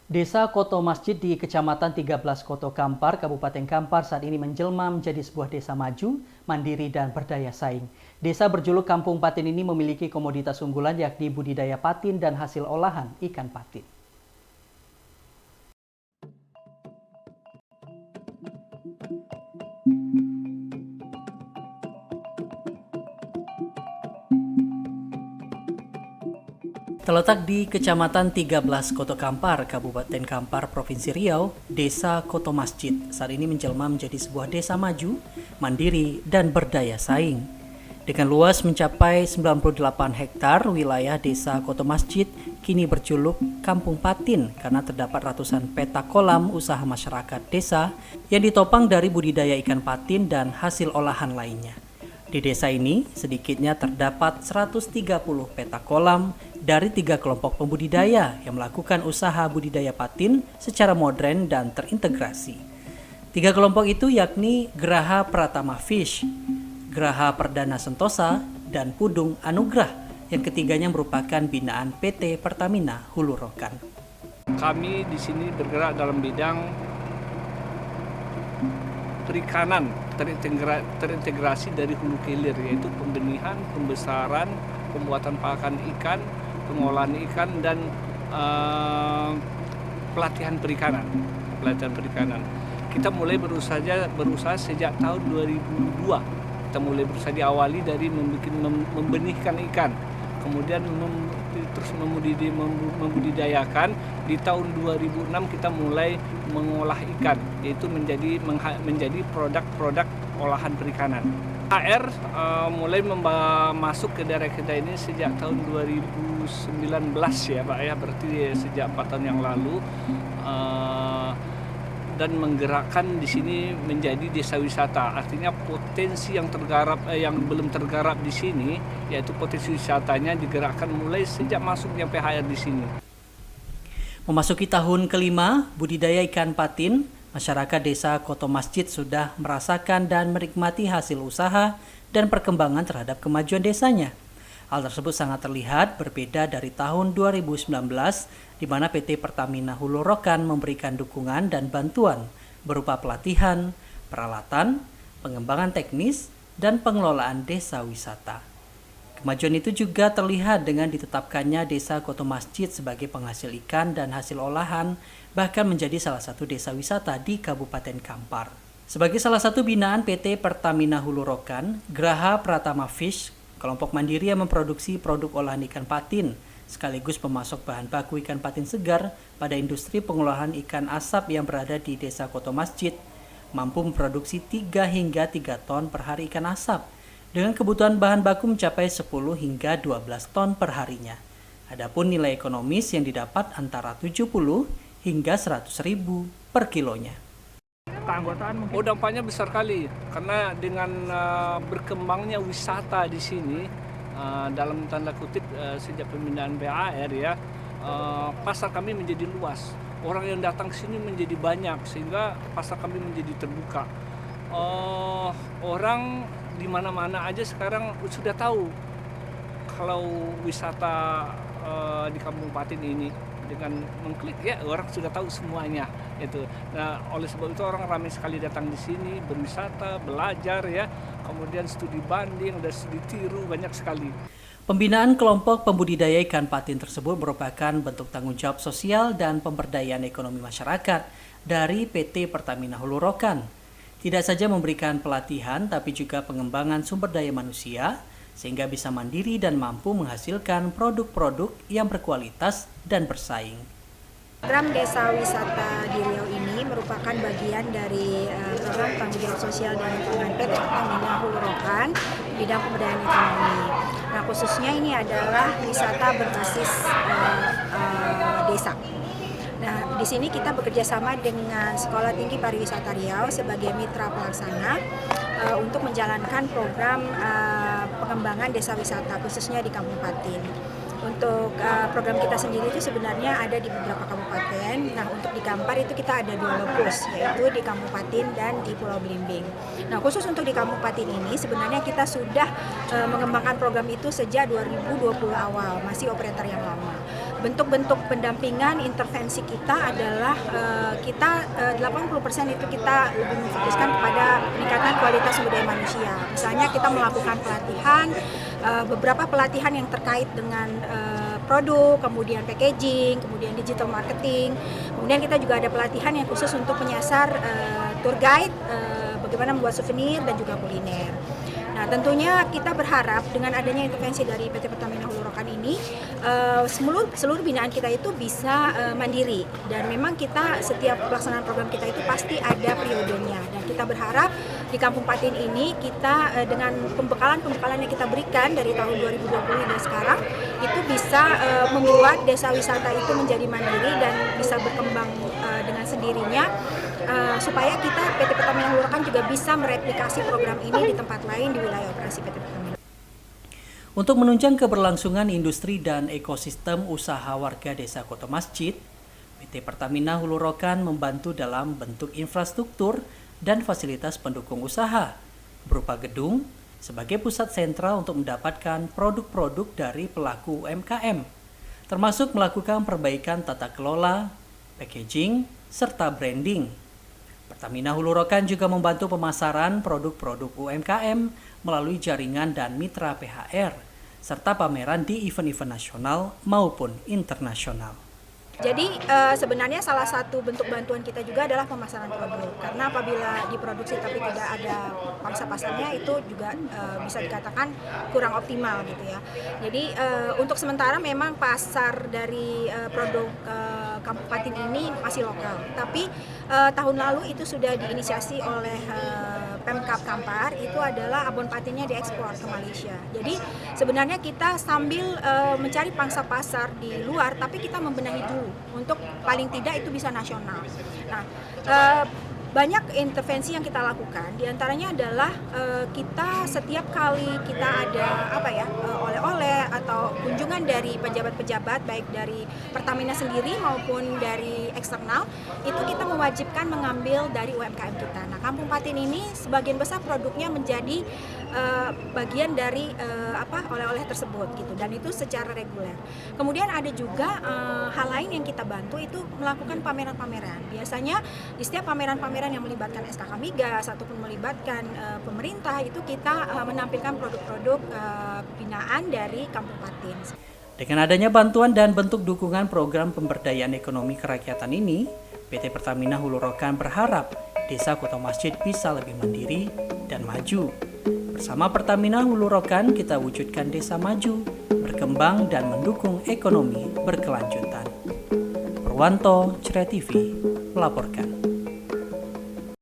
Desa Koto Masjid di Kecamatan 13 Koto Kampar, Kabupaten Kampar saat ini menjelma menjadi sebuah desa maju, mandiri, dan berdaya saing. Desa berjuluk Kampung Patin ini memiliki komoditas unggulan yakni budidaya patin dan hasil olahan ikan patin. Terletak di Kecamatan 13 Koto Kampar, Kabupaten Kampar, Provinsi Riau, Desa Koto Masjid saat ini menjelma menjadi sebuah desa maju, mandiri, dan berdaya saing. Dengan luas mencapai 98 hektar, wilayah Desa Koto Masjid kini berjuluk Kampung Patin karena terdapat ratusan peta kolam usaha masyarakat desa yang ditopang dari budidaya ikan patin dan hasil olahan lainnya. Di desa ini, sedikitnya terdapat 130 peta kolam dari 3 kelompok pembudidaya yang melakukan usaha budidaya patin secara modern dan terintegrasi. 3 kelompok itu yakni Geraha Pratama Fish, Geraha Perdana Sentosa, dan Pudung Anugrah, yang ketiganya merupakan binaan PT Pertamina Hulu Rokan. Kami di sini bergerak dalam bidang perikanan terintegrasi dari hulu ke hilir, yaitu pembenihan, pembesaran, pembuatan pakan ikan, pengolahan ikan, dan pelatihan perikanan. Kita mulai berusaha sejak tahun 2002. Kita mulai berusaha diawali dari membenihkan ikan, kemudian terus membudidayakan. Di tahun 2006 kita mulai mengolah ikan, yaitu menjadi produk-produk olahan perikanan. AR mulai masuk ke daerah kita ini sejak tahun 2019 ya Pak ya, berarti sejak 4 tahun yang lalu, dan menggerakkan di sini menjadi desa wisata. Artinya potensi yang belum tergarap di sini, yaitu potensi wisatanya digerakkan mulai sejak masuknya PHR di sini. Memasuki tahun kelima budidaya ikan patin, masyarakat desa Koto Masjid sudah merasakan dan menikmati hasil usaha dan perkembangan terhadap kemajuan desanya. Hal tersebut sangat terlihat berbeda dari tahun 2019, di mana PT Pertamina Hulu Rokan memberikan dukungan dan bantuan berupa pelatihan, peralatan, pengembangan teknis, dan pengelolaan desa wisata. Kemajuan itu juga terlihat dengan ditetapkannya Desa Koto Masjid sebagai penghasil ikan dan hasil olahan, bahkan menjadi salah satu desa wisata di Kabupaten Kampar. Sebagai salah satu binaan PT Pertamina Hulu Rokan, Geraha Pratama Fish, kelompok mandiri yang memproduksi produk olahan ikan patin, sekaligus pemasok bahan baku ikan patin segar pada industri pengolahan ikan asap yang berada di Desa Koto Masjid, mampu memproduksi 3 hingga 3 ton per hari ikan asap, dengan kebutuhan bahan baku mencapai 10 hingga 12 ton per harinya. Adapun nilai ekonomis yang didapat antara 70 hingga 100 ribu per kilonya. Keanggotaan mungkin? Dampaknya besar kali, karena dengan berkembangnya wisata di sini, dalam tanda kutip sejak pembinaan PHR ya, pasar kami menjadi luas. Orang yang datang ke sini menjadi banyak, sehingga pasar kami menjadi terbuka. Orang di mana-mana aja sekarang sudah tahu kalau wisata di Kampung Patin ini. Dengan mengklik ya, orang sudah tahu semuanya itu. Nah, oleh sebab itu orang ramai sekali datang di sini berwisata, belajar ya, kemudian studi banding dan studi tiru, banyak sekali. Pembinaan kelompok pembudidaya ikan patin tersebut merupakan bentuk tanggung jawab sosial dan pemberdayaan ekonomi masyarakat dari PT Pertamina Hulu Rokan. Tidak saja memberikan pelatihan, tapi juga pengembangan sumber daya manusia, sehingga bisa mandiri dan mampu menghasilkan produk-produk yang berkualitas dan bersaing. Program Desa Wisata di Riau ini merupakan bagian dari program tanggung jawab sosial dan lingkungan PT Pertamina Hulu Rokan bidang pemberdayaan ekonomi. Nah, khususnya ini adalah wisata berbasis desa. Nah, di sini kita bekerja sama dengan Sekolah Tinggi Pariwisata Riau sebagai mitra pelaksana untuk menjalankan program pengembangan desa wisata khususnya di Kampung Patin. Untuk program kita sendiri itu sebenarnya ada di beberapa kabupaten. Nah, untuk di Kampar itu kita ada 2 lokus, yaitu di Kampung Patin dan di Pulau Belimbing. Nah, khusus untuk di Kampung Patin ini sebenarnya kita sudah mengembangkan program itu sejak 2020 awal, masih operator yang lama. bentuk-bentuk pendampingan intervensi kita adalah 80% itu kita lebih memfokuskan kepada peningkatan kualitas sumber daya manusia. Misalnya kita melakukan pelatihan, beberapa pelatihan yang terkait dengan produk, kemudian packaging, kemudian digital marketing. Kemudian kita juga ada pelatihan yang khusus untuk menyasar tour guide, bagaimana membuat souvenir dan juga kuliner. Nah, tentunya kita berharap dengan adanya intervensi dari PT Pertamina Hulu Rokan ini, seluruh binaan kita itu bisa mandiri. Dan memang kita setiap pelaksanaan program kita itu pasti ada periodenya. Dan kita berharap di Kampung Patin ini kita dengan pembekalan yang kita berikan dari tahun 2020 hingga sekarang itu bisa membuat desa wisata itu menjadi mandiri dan bisa berkembang dengan sendirinya. Supaya kita PT Pertamina Hulu Rokan juga bisa mereplikasi program ini di tempat lain di wilayah operasi PT Pertamina. Untuk menunjang keberlangsungan industri dan ekosistem usaha warga Desa Koto Masjid, PT Pertamina Hulu Rokan membantu dalam bentuk infrastruktur dan fasilitas pendukung usaha, berupa gedung sebagai pusat sentral untuk mendapatkan produk-produk dari pelaku UMKM, termasuk melakukan perbaikan tata kelola, packaging, serta branding. Pertamina Hulu Rokan juga membantu pemasaran produk-produk UMKM melalui jaringan dan mitra PHR, serta pameran di event-event nasional maupun internasional. Jadi sebenarnya salah satu bentuk bantuan kita juga adalah pemasaran produk. Karena apabila diproduksi tapi tidak ada pangsa pasarnya itu juga bisa dikatakan kurang optimal gitu ya. Jadi untuk sementara memang pasar dari produk Kampung Patin ini masih lokal. Tapi tahun lalu itu sudah diinisiasi oleh Pemkab Kampar, itu adalah abon patinnya diekspor ke Malaysia. Jadi sebenarnya kita sambil mencari pangsa pasar di luar, tapi kita membenahi dulu untuk paling tidak itu bisa nasional. Nah, banyak intervensi yang kita lakukan, diantaranya adalah kita setiap kali kita ada oleh-oleh atau kunjungan dari pejabat-pejabat baik dari Pertamina sendiri maupun dari eksternal, itu kita mewajibkan mengambil dari UMKM kita. Nah, Kampung Patin ini sebagian besar produknya menjadi bagian dari oleh-oleh tersebut gitu, dan itu secara reguler. Kemudian ada juga hal lain yang kita bantu itu melakukan pameran-pameran. Biasanya di setiap pameran-pameran yang melibatkan SKK Migas ataupun melibatkan pemerintah itu kita menampilkan produk-produk binaan dari Kampung Patin. Dengan adanya bantuan dan bentuk dukungan program pemberdayaan ekonomi kerakyatan ini, PT Pertamina Hulu Rokan berharap Desa Koto Masjid bisa lebih mandiri dan maju. Bersama Pertamina Hulu Rokan kita wujudkan desa maju, berkembang dan mendukung ekonomi berkelanjutan. Purwanto, Ceria TV, melaporkan.